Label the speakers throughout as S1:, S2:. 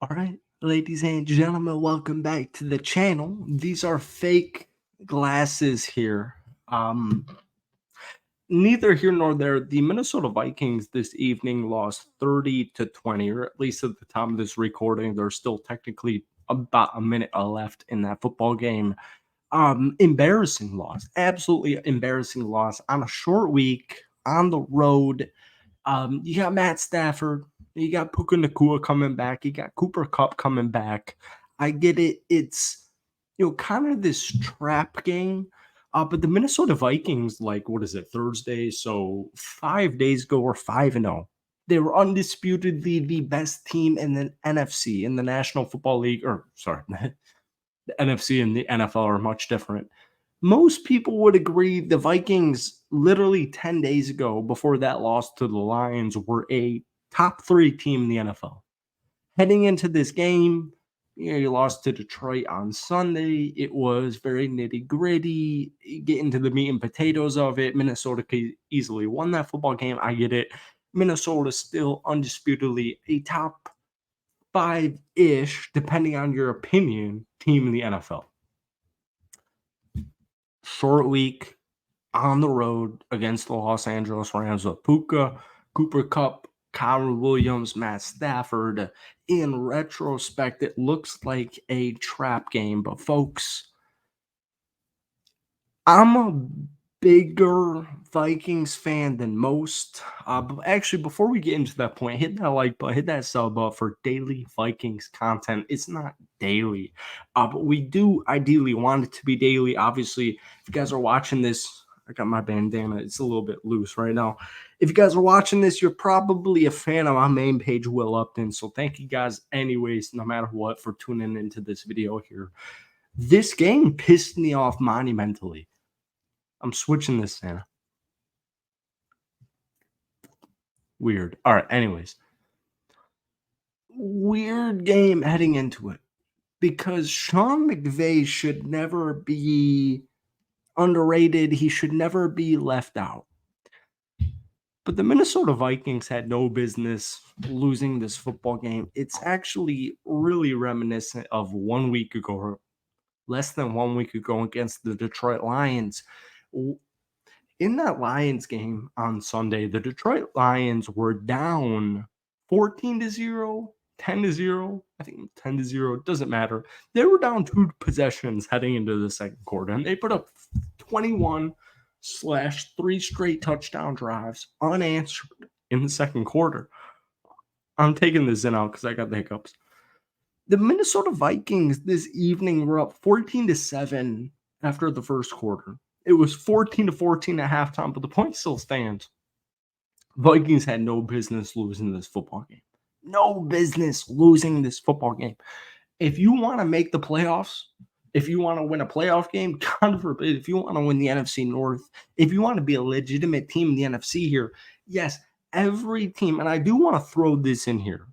S1: All right, ladies and gentlemen, welcome back to the channel. These are fake glasses here. Um, Neither here nor there. The Minnesota Vikings this evening lost 30-20, or at least at the time of this recording. There's still technically about a minute left in that football game. Embarrassing loss, absolutely embarrassing loss on a short week on the road. You got Matt Stafford, you got Puka Nakua coming back, you got Cooper Cup coming back. I get it. It's kind of this trap game. But the Minnesota Vikings, like, what is it, Thursday? So 5 days ago, were 5-0. They were undisputedly the best team in the NFC, in the National Football League, or sorry, the NFC and the NFL are much different. Most people would agree the Vikings, literally 10 days ago, before that loss to the Lions, were a top 3 team in the NFL. Heading into this game, you lost to Detroit on Sunday. It was very nitty gritty. Get into the meat and potatoes of it. Minnesota easily won that football game. I get it. Minnesota still undisputedly a top 5-ish, depending on your opinion, team in the NFL. Short week on the road against the Los Angeles Rams with Puka, Cooper Cup, Kyron Williams, Matt Stafford. In retrospect, it looks like a trap game, but folks, I'm a bigger Vikings fan than most. But actually, before we get into that point, hit that like button, hit that sub button for daily Vikings content. It's not daily, but we do ideally want it to be daily. Obviously, if you guys are watching this, I got my bandana. It's a little bit loose right now. If you guys are watching this, you're probably a fan of my main page, Will Upton. So thank you guys anyways, no matter what, for tuning into this video here. This game pissed me off monumentally. I'm switching this, Santa. Weird. All right, anyways. Weird game heading into it because Sean McVay should never be underrated. He should never be left out. But the Minnesota Vikings had no business losing this football game. It's actually really reminiscent of 1 week ago, or less than 1 week ago, against the Detroit Lions. In that Lions game on Sunday, the Detroit Lions were down 14-0, 10-0. I think 10-0. It doesn't matter. They were down 2 possessions heading into the second quarter, and they put up 21/3 straight touchdown drives unanswered in the second quarter. I'm taking this in out because I got the hiccups. The Minnesota Vikings this evening were up 14-7 after the first quarter. It was 14-14 at halftime, but the point still stands. Vikings had no business losing this football game. No business losing this football game. If you want to make the playoffs, if you want to win a playoff game, God forbid, if you want to win the NFC North, if you want to be a legitimate team in the NFC here, yes, every team, and I do want to throw this in here,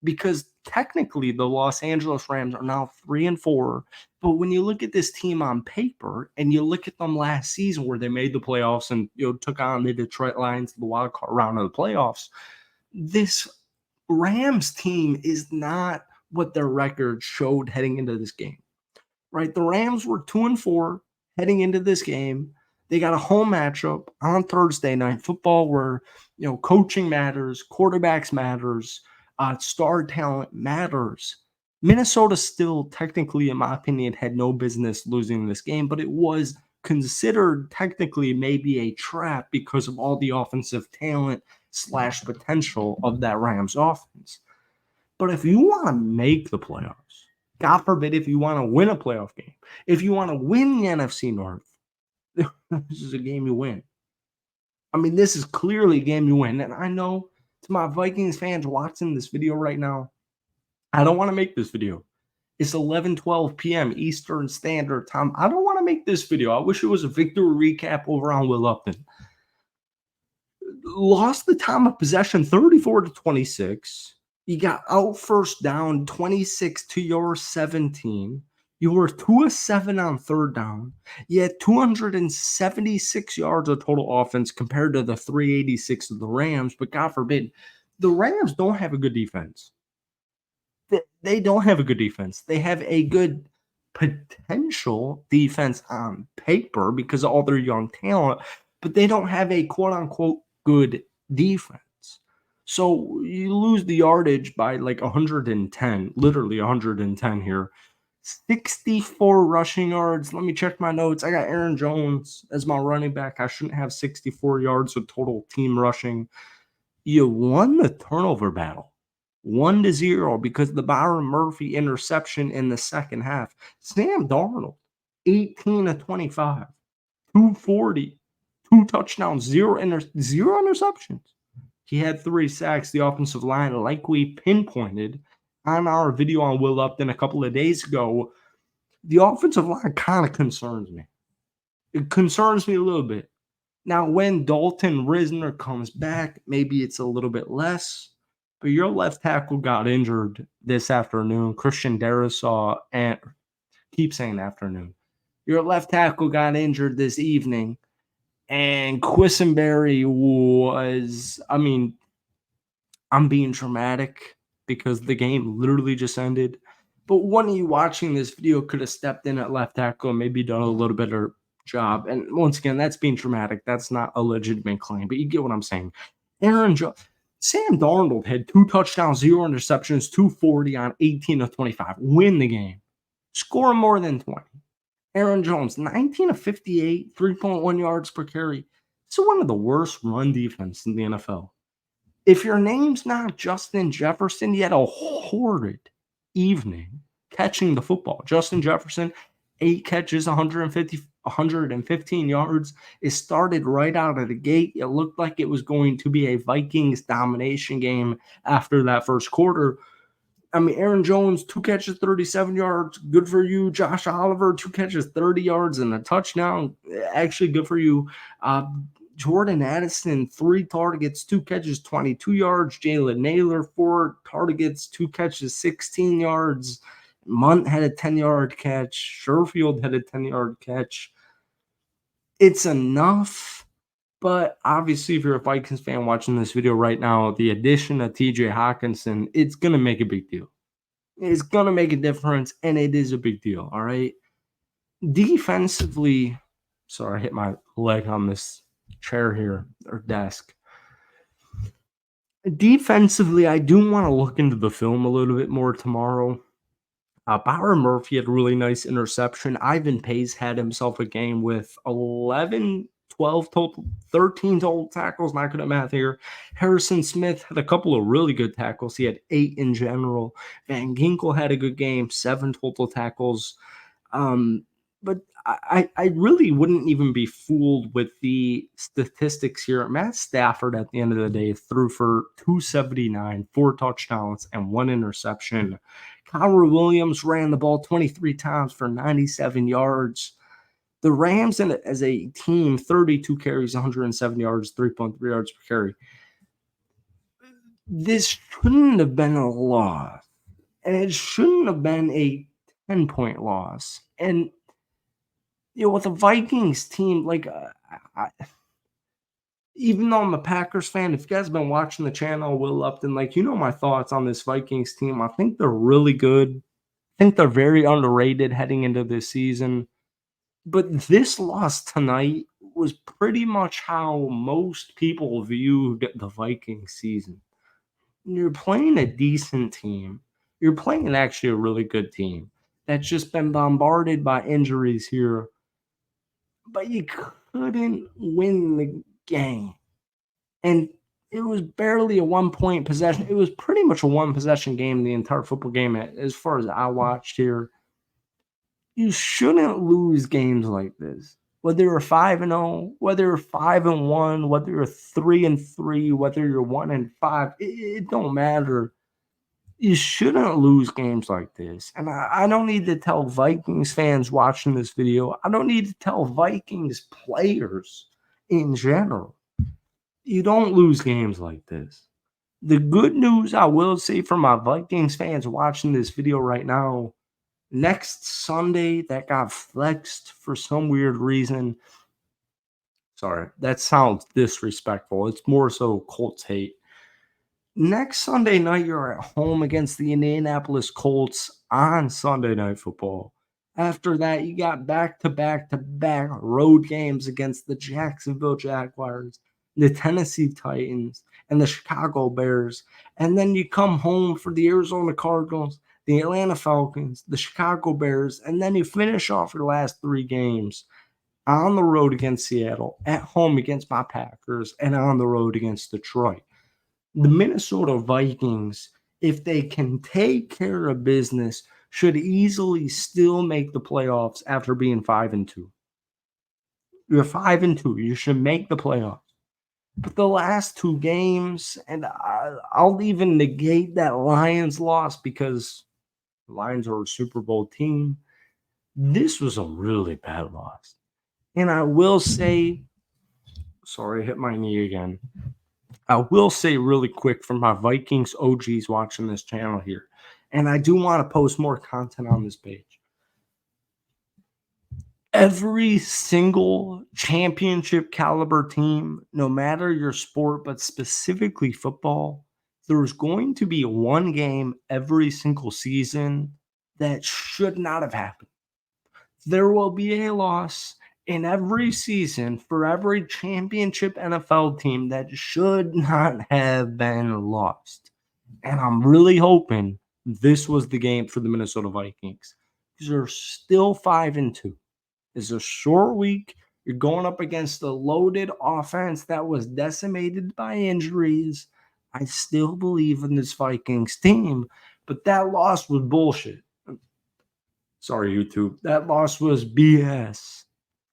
S1: because technically the Los Angeles Rams are now 3-4. But when you look at this team on paper and you look at them last season where they made the playoffs and took on the Detroit Lions, the wild card round of the playoffs, this Rams team is not what their record showed heading into this game. Right? The Rams were 2-4 heading into this game. They got a home matchup on Thursday night football where coaching matters, quarterbacks matters. Star talent matters. Minnesota still, technically, in my opinion, had no business losing this game, but it was considered technically maybe a trap because of all the offensive talent / potential of that Rams offense. But if you want to make the playoffs, God forbid, if you want to win a playoff game, if you want to win the NFC North, this is a game you win. I mean, this is clearly a game you win. And I know, to my Vikings fans watching this video right now, I don't want to make this video. It's 11:12 p.m. Eastern Standard Time. I don't want to make this video. I wish it was a victory recap over on Will Upton. Lost the time of possession 34-26. You got out first down 26 to your 17. You were 2 of 7 on third down. You had 276 yards of total offense compared to the 386 of the Rams. But God forbid, the Rams don't have a good defense. They don't have a good defense. They have a good potential defense on paper because of all their young talent, but they don't have a quote unquote good defense. So you lose the yardage by like 110, literally 110 here. 64 rushing yards. Let me check my notes. I got Aaron Jones as my running back. I shouldn't have 64 yards of total team rushing. You won the turnover battle 1-0 because of the Byron Murphy interception in the second half. Sam Darnold, 18 of 25, 240, two touchdowns, zero interceptions. He had 3 sacks. The offensive line, like we pinpointed on our video on Will Upton a couple of days ago, the offensive line kind of concerns me. It concerns me a little bit. Now, when Dalton Risner comes back, maybe it's a little bit less. But your left tackle got injured this afternoon. Christian Darrisaw, and keep saying afternoon. Your left tackle got injured this evening. And Quisenberry was, I'm being dramatic because the game literally just ended. But one of you watching this video could have stepped in at left tackle and maybe done a little better job. And once again, that's being dramatic. That's not a legitimate claim, but you get what I'm saying. Sam Darnold had 2 touchdowns, 0 interceptions, 240 on 18 of 25. Win the game. Score more than 20. Aaron Jones, 19 of 58, 3.1 yards per carry. It's one of the worst run defense in the NFL. If your name's not Justin Jefferson, you had a horrid evening catching the football. Justin Jefferson, 8 catches, 115 yards. It started right out of the gate. It looked like it was going to be a Vikings domination game after that first quarter. Aaron Jones, 2 catches, 37 yards. Good for you. Josh Oliver, 2 catches, 30 yards and a touchdown. Actually, good for you. Jordan Addison, 3 targets, 2 catches, 22 yards. Jalen Naylor, 4 targets, 2 catches, 16 yards. Munt had a 10-yard catch. Sherfield had a 10-yard catch. It's enough, but obviously if you're a Vikings fan watching this video right now, the addition of TJ Hawkinson, it's going to make a big deal. It's going to make a difference, and it is a big deal, all right? Defensively, sorry, I hit my leg on this chair here, or desk. Defensively, I do want to look into the film a little bit more tomorrow. Byron Murphy had a really nice interception. Ivan Pace had himself a game with 11, 12 total, 13 total tackles. Not good at math here. Harrison Smith had a couple of really good tackles. He had 8 in general. Van Ginkel had a good game, 7 total tackles. But I really wouldn't even be fooled with the statistics here. Matt Stafford, at the end of the day, threw for 279, 4 touchdowns, and 1 interception. Kyrie Williams ran the ball 23 times for 97 yards. The Rams, as a team, 32 carries, 107 yards, 3.3 yards per carry. This shouldn't have been a loss, and it shouldn't have been a 10-point loss. And with the Vikings team, even though I'm a Packers fan, if you guys have been watching the channel, Will Upton, my thoughts on this Vikings team. I think they're really good. I think they're very underrated heading into this season. But this loss tonight was pretty much how most people viewed the Vikings season. You're playing a decent team. You're playing actually a really good team that's just been bombarded by injuries here. But you couldn't win the game. And it was barely a 1-point possession. It was pretty much a 1-possession game the entire football game as far as I watched here. You shouldn't lose games like this. Whether you're 5-0, whether you're 5-1, whether you're 3-3, whether you're 1-5, it don't matter. You shouldn't lose games like this. And I don't need to tell Vikings fans watching this video. I don't need to tell Vikings players in general. You don't lose games like this. The good news I will say for my Vikings fans watching this video right now, next Sunday, that got flexed for some weird reason. Sorry, that sounds disrespectful. It's more so Colts hate. Next Sunday night, you're at home against the Indianapolis Colts on Sunday Night Football. After that, you got back to back to back road games against the Jacksonville Jaguars, the Tennessee Titans, and the Chicago Bears. And then you come home for the Arizona Cardinals, the Atlanta Falcons, the Chicago Bears, and then you finish off your last three games on the road against Seattle, at home against my Packers, and on the road against Detroit. The Minnesota Vikings, if they can take care of business, should easily still make the playoffs after being 5-2. You're 5-2. You should make the playoffs. But the last two games, and I'll even negate that Lions loss because the Lions are a Super Bowl team. This was a really bad loss. And I will say, sorry, I hit my knee again. I will say really quick for my Vikings OGs watching this channel here, and I do want to post more content on this page. Every single championship caliber team, no matter your sport, but specifically football, there's going to be one game every single season that should not have happened. There will be a loss in every season for every championship NFL team that should not have been lost. And I'm really hoping this was the game for the Minnesota Vikings because they're still 5-2. It's a short week. You're going up against a loaded offense that was decimated by injuries. I still believe in this Vikings team, but that loss was bullshit. Sorry, YouTube. That loss was BS.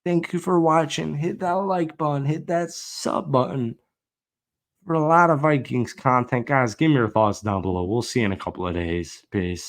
S1: Thank you for watching. Hit that like button, hit that sub button for a lot of Vikings content. Guys, give me your thoughts down below. We'll see you in a couple of days. Peace.